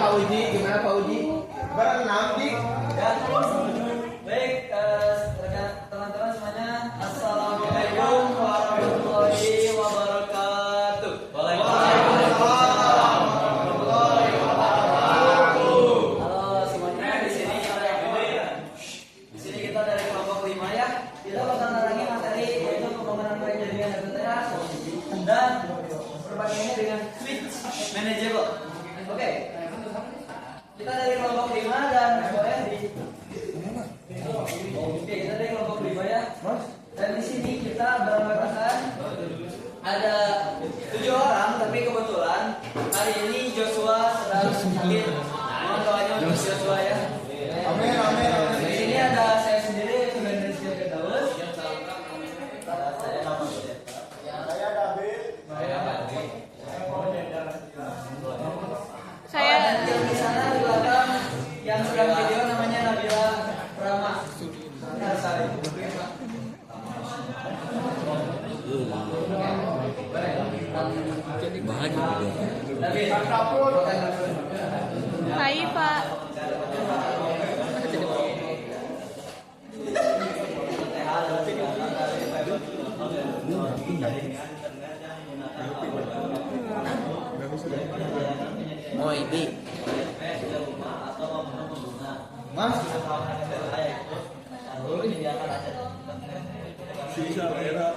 Pak Uji? Gimana Pak Uji? Berenam dik. Ya. Baik, teman-teman semuanya, assalamualaikum warahmatullahi wabarakatuh. Waalaikumsalam warahmatullahi wabarakatuh. Halo semuanya, di sini kita dari kelompok 5 ya. Kita bakal nerangin materi yaitu pembangunan proyek jaringan FTTH dan perbandingannya dengan switch manageable. Oke. Kita dari kelompok 5 dan boleh Oke, kita dari kelompok 5 ya. Dan di sini kita beranggotakan ada 7 orang, tapi kebetulan hari ini Joshua sedang sakit. Mohon doanya untuk Joshua ya. Amin amin amin. Di sini ada saya sendiri, Bendes Firdaus. Saya nama Saya David. Saya dan yang di sana di belakang yang sedang video namanya Nabila Rama. Hai Pak. Oh ini. Mas. Sisa merah.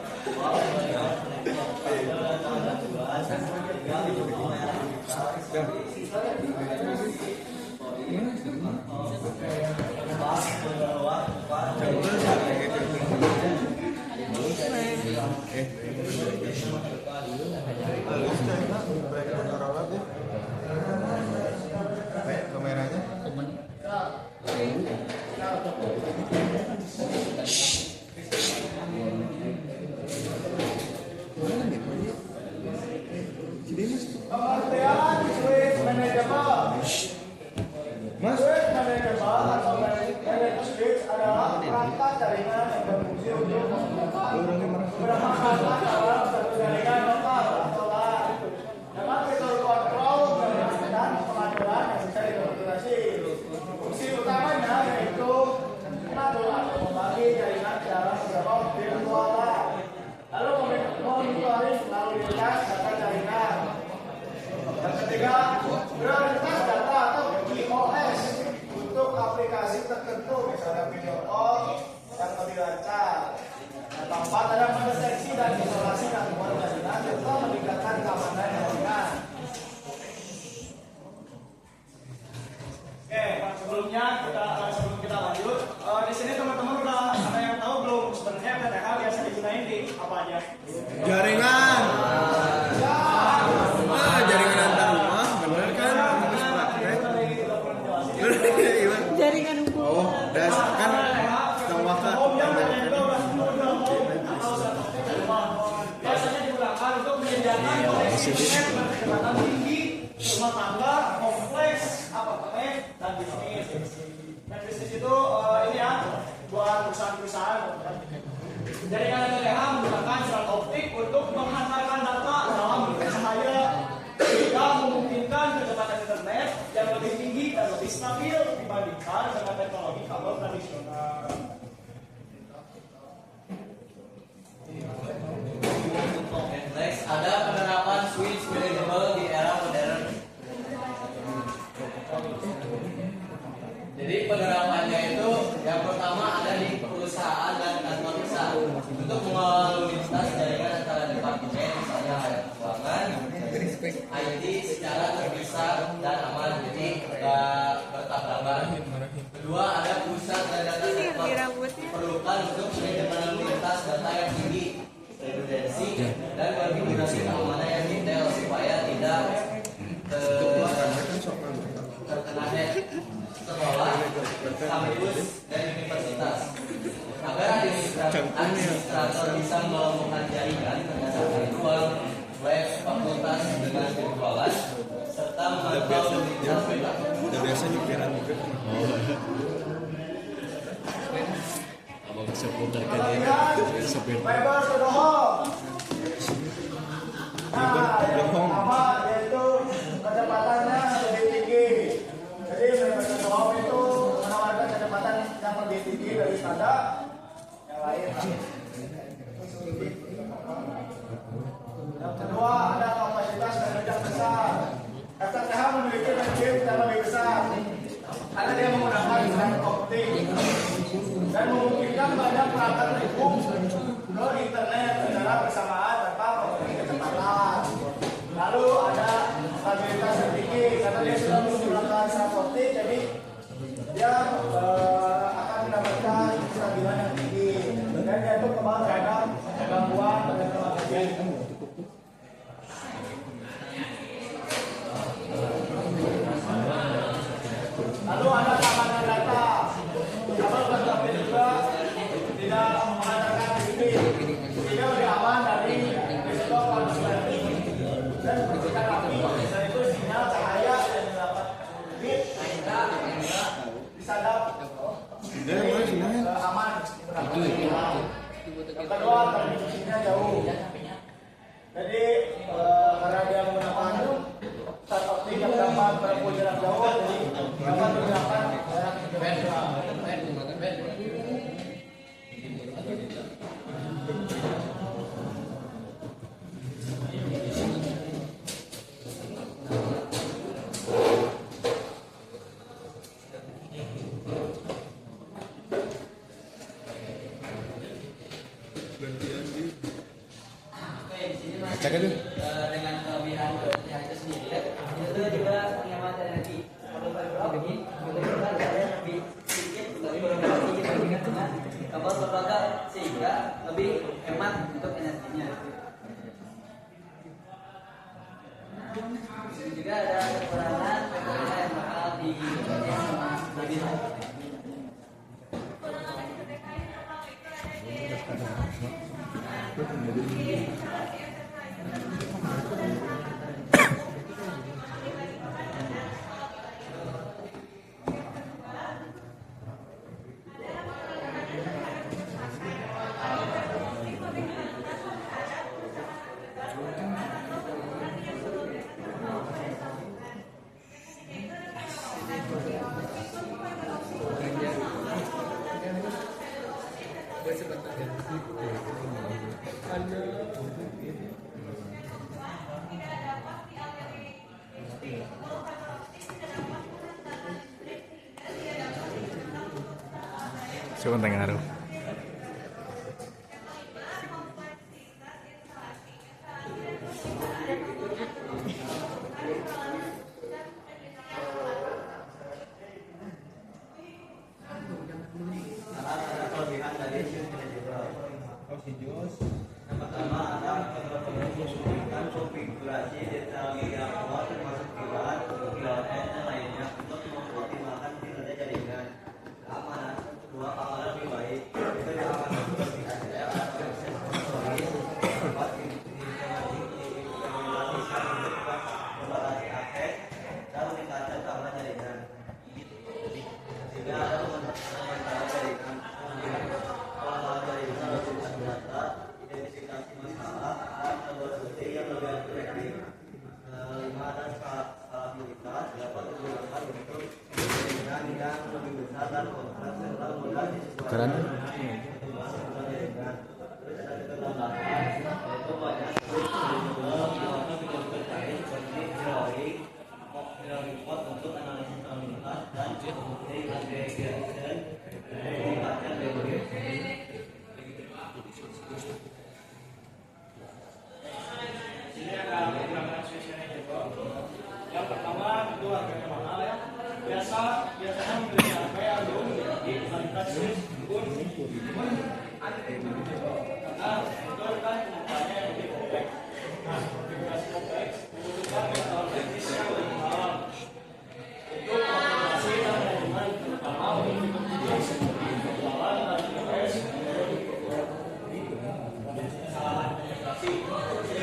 Kameranya. Pengertian switch manageable. Mas, switch manageable atau managed switch adalah perangkat jaringan yang berfungsi untuk beberapa perangkat dalam satu jaringan lokal atau LAN dengan fitur kontrol dan pengaturan yang bisa dikonfigurasi. Fungsi utamanya yaitu mengatur atau membagi jaringan ke dalam beberapa virtual LAN, lalu memonitoring lalu lintas data jaringan. Yang ketiga, prioritas data atau QoS untuk aplikasi tertentu, misalnya video call yang lebih lancar. Yang keempat, ada mendeteksi dan isolasi gangguan jaringan serta meningkatkan keamanan jaringan. Oke, sebelum kita lanjut, di sini teman-teman udah ada yang tahu belum sebenarnya FTTH biasa digunain di apa aja? Jaringan. Jaringan antar rumah, bener kan? Harus praktek. Jaringan umum. Oh, das kan tawaka. Biasanya digunakan untuk menyediakan koneksi kecepatan tinggi, rumah tangga, kompleks, apartemen, dan bisnis. Dan bisnis itu ini ya, buat perusahaan-perusahaan. Jaringan FTTH menggunakan siaran optik untuk menghantarkan data dalam bentuk cahaya sehingga memungkinkan kecepatan internet yang lebih tinggi dan lebih stabil dibandingkan dengan teknologi kabel tradisional. Next, ada penerapan switch manageable di era modern. Jadi penerapannya itu yang pertama ada di perusahaan dan kantor besar untuk mengelola lintas jaringan antara departemen, misalnya ada keuangan, IT secara terpisah dan aman, jadi nggak bertabrakan. Kedua, ada pusat dan data center diperlukan untuk manajemen lintas data yang tinggi, redundansi dan konfigurasi keamanan yang detail supaya tidak terkena hack sekolah, kampus, dan universitas. Agar administrator bisa melakukan jaringan berdasarkan ruang, web, fakultas dengan virtualan, serta memantau lintas data. Udah biasa nyupiran juga. Abang seputar kan ya. Sopir. Weber Sudoho. Nah, yang pertama yaitu kecepatannya lebih tinggi. karena dia sudah menggunakan transportasi, jadi dia akan mendapatkan kestabilan yang tinggi dan dia itu kebal terhadap gangguan pada kematian. Lalu ada keamanan data. Kalau data juga tidak mengatakan ini, tidak lebih aman dari risiko konsumsi dan percikan api. Dan itu sinyal cahaya yang dapat disadap. Jadi aman. Yang kedua, transmisinya jauh. Jadi karena dia menggunakan start optik yang dapat menempuh jarak jauh, jadi dapat menggunakan jarak jauh. Dengan kelebihan yang itu sendiri ya, itu juga penghematan energi. Kalau begini, kita ada lebih sedikit, tapi berbeda sedikit dibandingkan dengan kabel berbagai sehingga lebih hemat untuk energinya. Ini juga ada kekurangan yang bakal dibaca sama kelebihan. Coba tengah ngaruh. Kelebihan dari yang pertama ada konfigurasi detail yang kuat termasuk kilat, dan lainnya untuk mengoptimalkan kinerja jaringan. Keamanan, kedua keamanan lebih baik. Itu keamanan seperti membatasi akses dan meningkatkan keamanan jaringan. Jika ada pemantauan jaringan, pengenalan jaringan menggunakan data, identifikasi masalah, dan troubleshooting yang lebih efektif. 5 ada skalabilitas dapat digunakan untuk jaringan yang lebih besar dan kompleks serta mudah disesuaikan dengan jaringan. Terus ada ketambahan yaitu banyak seperti drawing code untuk analisis stabilitas dan aggregation meningkatkan memori. Sini ada beberapa spesialnya juga. Yang pertama itu harganya mahal ya. Biasanya membeli harga yang belum menjadi kualitas pun karena itu kan kebutuhannya yang lebih kompleks. Nah, konfigurasi kompleks membutuhkan metode teknis yang lebih mahal. Untuk konfigurasi dan hubungan terutama untuk konfigurasi jalan dan GPS salah konfigurasi.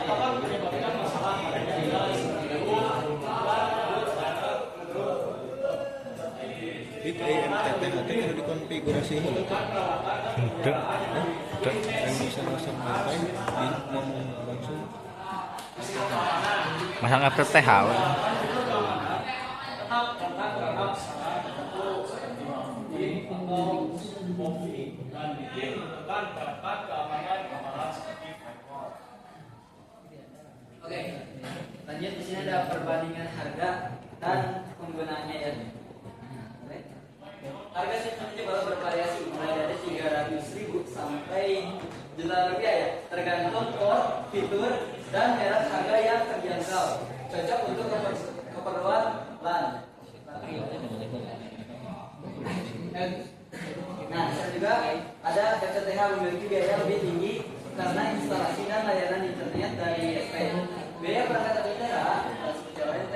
Apakah menyebabkan masalah pada jaringan Itu MTT yang dikonfigurasi ini yang bisa masang wifi ngomong langsung Masang FTTH. Oke, lanjut di sini ada perbandingan harga dan penggunaannya ya. Harga sistem jebak bervariasi mulai dari 300.000 sampai jutaan rupiah ya, tergantung core, fitur, dan merek harga yang terjangkau. cocok untuk keperluan LAN. Nah, bisa juga ada FTTH memiliki biaya lebih tinggi karena instalasi dan layanan internet dari SPN. Biaya perangkat FTTH seperti ONT,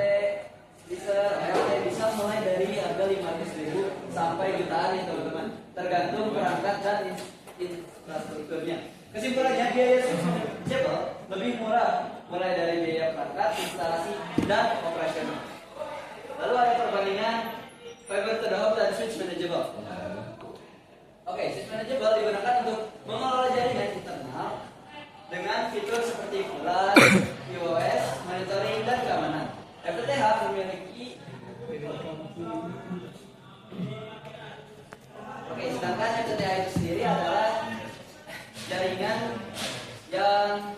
Deezer, ALT bisa mulai dari harga 500.000 sampai jutaan ya teman-teman, tergantung perangkat dan infrastrukturnya. Kesimpulannya, biaya switchable lebih murah mulai dari biaya perangkat, instalasi, dan operasional. Lalu ada perbandingan fiber to the home dan switch manageable. Oke, switch manageable digunakan untuk mengelola jaringan internal dengan fitur seperti VLAN, QoS, monitoring, dan keamanan. FTTH memiliki sedangkan FTTH itu sendiri adalah jaringan yang